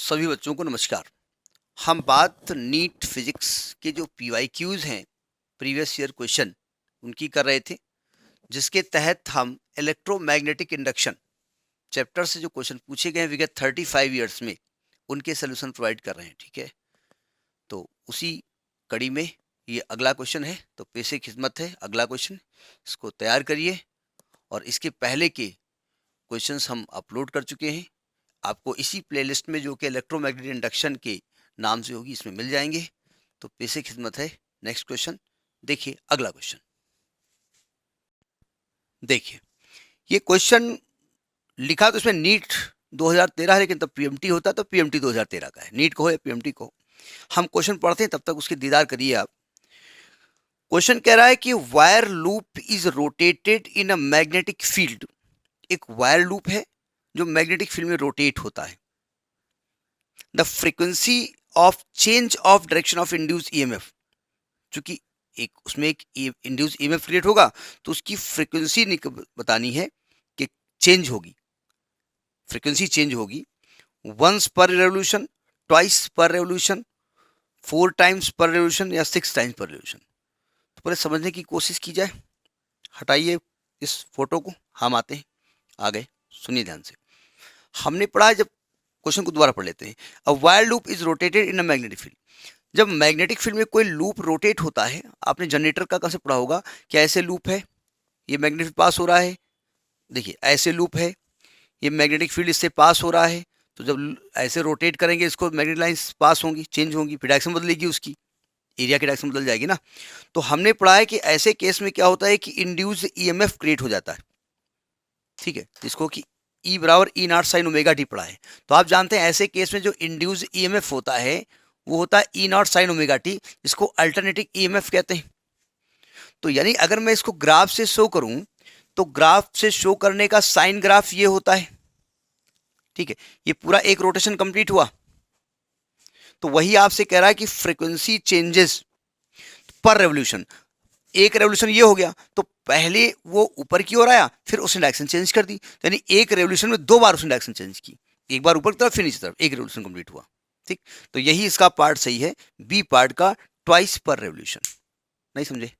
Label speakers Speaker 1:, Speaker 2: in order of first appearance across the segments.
Speaker 1: सभी बच्चों को नमस्कार। हम बात नीट फिजिक्स के जो पीवाईक्यूज हैं, प्रीवियस ईयर क्वेश्चन, उनकी कर रहे थे, जिसके तहत हम इलेक्ट्रोमैग्नेटिक इंडक्शन चैप्टर से जो क्वेश्चन पूछे गए हैं विगत 35 ईयर्स में, उनके सोल्यूशन प्रोवाइड कर रहे हैं। ठीक है, तो उसी कड़ी में ये अगला क्वेश्चन है। तो पेशे खिदमत है अगला क्वेश्चन, इसको तैयार करिए। और इसके पहले के क्वेश्चंस हम अपलोड कर चुके हैं, आपको इसी प्लेलिस्ट में जो कि इलेक्ट्रोमैग्नेटिक इंडक्शन के नाम से होगी, इसमें मिल जाएंगे। तो पेशे खिदमत है। नेक्स्ट क्वेश्चन देखिए, अगला क्वेश्चन देखिए। ये क्वेश्चन लिखा तो इसमें नीट 2013 है, लेकिन तब पीएमटी होता तो पीएमटी 2013 का है। नीट को हो या पीएमटी को, हम क्वेश्चन पढ़ते हैं, तब तक उसकी दीदार करिए आप। क्वेश्चन कह रहा है कि wire loop is rotated in a magnetic field. एक वायर लूप है जो मैग्नेटिक फील्ड में रोटेट होता है। The frequency of change of direction of induce EMF, चूंकि उसमें एक इंड्यूस ईएमएफ क्रिएट होगा, तो उसकी फ्रीक्वेंसी बतानी है कि चेंज होगी, फ्रीक्वेंसी चेंज होगी वंस पर रेवोल्यूशन, ट्वाइस पर रेवोल्यूशन, 4 टाइम्स पर रेवोल्यूशन या 6 टाइम्स पर रेवोल्यूशन। तो पहले समझने की कोशिश की जाए। हटाइए इस फोटो को, हम आते हैं आगे, सुनिए ध्यान से। हमने पढ़ा है, जब क्वेश्चन को दोबारा पढ़ लेते हैं। A wire loop is rotated in a magnetic field. जब मैग्नेटिक फील्ड में कोई लूप रोटेट होता है, आपने जनरेटर का कंसेप्ट पढ़ा होगा कि ऐसे लूप है, ये मैग्नेटिक फील्ड पास हो रहा है, देखिए ऐसे लूप है, ये मैग्नेटिक फील्ड इससे पास हो रहा है, तो जब ऐसे रोटेट करेंगे इसको, मैग्नेटिक लाइंस पास होंगी, चेंज होंगी, फिर डायरेक्शन बदलेगी, उसकी एरिया की डायरेक्शन बदल जाएगी ना। तो हमने पढ़ा है कि ऐसे केस में क्या होता है कि इंड्यूस्ड ईएमएफ क्रिएट हो जाता है। ठीक है, जिसको कि E बराबर ई नॉट साइन ओमेगा टी पढ़ा है। तो आप जानते हैं ऐसे केस में जो इंड्यूस्ड ईएमएफ होता है वो होता है ई नॉट साइन ओमेगा टी, जिसको अल्टरनेटिंग ईएमएफ कहते हैं। तो यानी अगर मैं इसको ग्राफ से शो करूं, तो ग्राफ से शो करने का साइन ग्राफ ये होता है। ठीक है, ये पूरा एक रोटेशन कंप्लीट हुआ, तो वही आपसे कह रहा है कि फ्रीक्वेंसी चेंजेस पर रेवोल्यूशन। एक रेवोल्यूशन ये हो गया, तो पहले वो ऊपर की ओर आया, फिर उसने डायरेक्शन चेंज कर दी, यानी एक रेवोल्यूशन में 2 बार उसने डायरेक्शन चेंज की, एक बार ऊपर की तरफ फिर नीचे तरफ, एक रेवोल्यूशन कंप्लीट हुआ। ठीक, तो यही इसका पार्ट सही है, बी पार्ट का ट्वाइस पर रेवोल्यूशन। नहीं समझे?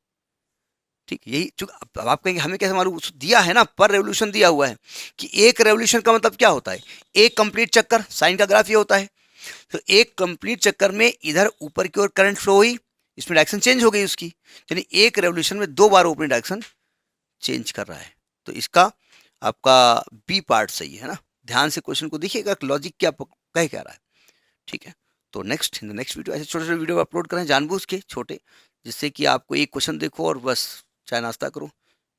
Speaker 1: ठीक, यही अब आप कहेंगे हमें कैसे मालूम, दिया है ना, पर रेवोल्यूशन दिया हुआ है कि एक रेवोल्यूशन का मतलब क्या होता है, एक कंप्लीट चक्कर, साइन का ग्राफ ये होता है। तो एक कंप्लीट चक्कर में इधर ऊपर की ओर करंट फ्लो हुई, इसमें डायरेक्शन चेंज हो गई उसकी, यानी एक रेवोल्यूशन में 2 बार अपनी डायरेक्शन चेंज कर रहा है। तो इसका आपका बी पार्ट सही है ना। ध्यान से क्वेश्चन को देखिएगा, लॉजिक क्या कह रहा है। ठीक है, तो नेक्स्ट वीडियो ऐसे छोटे छोटे वीडियो अपलोड करें, जानबूझ के छोटे, जिससे कि आपको एक क्वेश्चन देखो और बस चाय नाश्ता करो,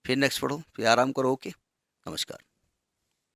Speaker 1: फिर नेक्स्ट पढ़ो, फिर आराम करो। ओके, नमस्कार।